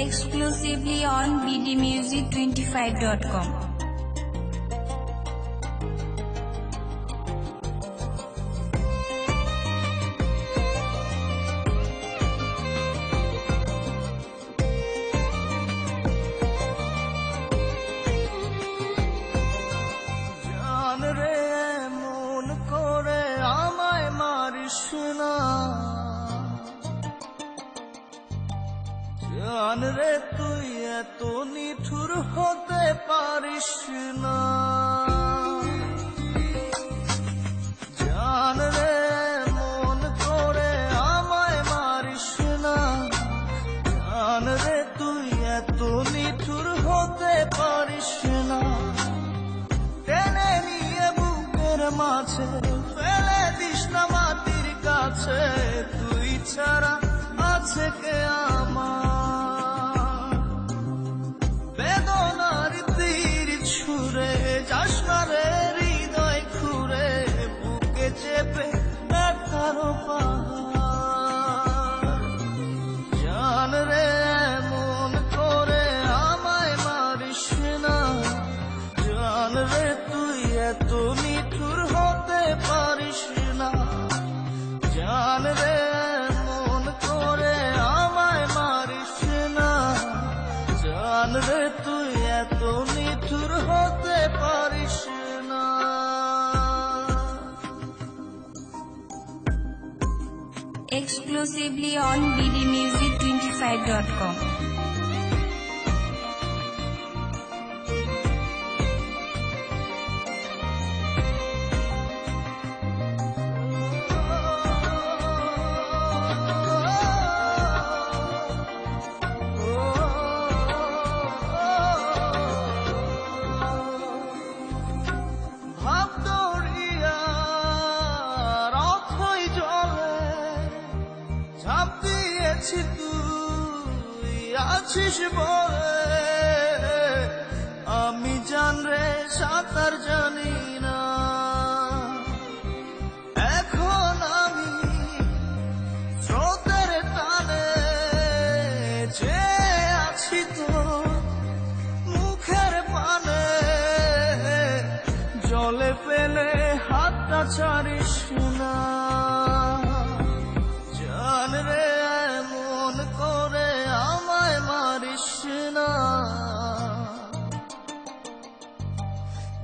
exclusively on bdmusic25.com. জান রে তুই এত নিঠুর হতে পারিস না, জান রে মন করে আমায় মারিস না, জান রে তুই এত নিঠুর হতে পারিস না। টেনে নিয়ে বুকের মাঝে ফেলে দিস না মাটির কাছে, তুই ছাড়া আছে কে আমার? বেদনার তীর ছুঁড়ে যাস না রে হৃদয় খুঁড়ে, বুকে চেপে ব্যথারও পাহাড়। জান রে মন করে আমায় মারিস না, জান রে তুই এত নিঠুর হতে পারিস না, জান রে জান রে তুই এত নিঠুর হতে পারিস না। Exclusively on bdmusic25.com. তুই আছিস বলে আমি জান রে সাঁতার জানি না, এখন আমি স্রোতের টানে যে আছি তো মুখের পানে, জলে ফেলে হাতটা ছাড়িস না, জান রে মন করে আমায় মারিস না,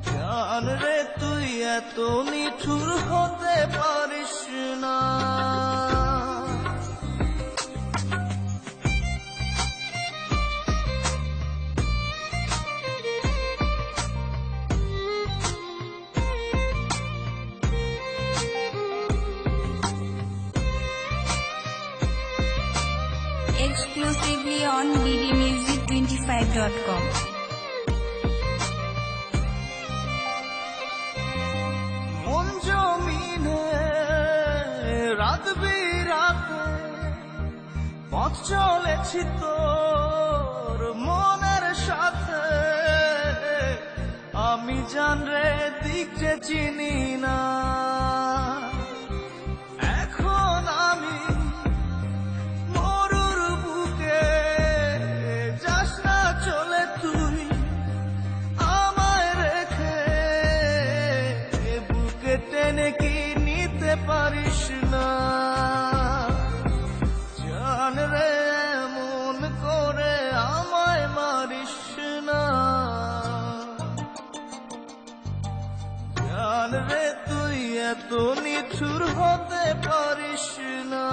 জান রে তুই এত নিঠুর হতে পারিস না। Exclusively on bdmusic25.com. মন জমিনে রাত বিরাতে পথ চলেছি তোর মনের সাথে, আমি জান রে দিক যে চিনি না, এখন আমি চলে তুই আমায় রেখে, বুকে টেনে কি নিতে পারিস না, জান রে মন করে আমায় মারিস না, জান রে তুই এত নিঠুর হতে পারিস না।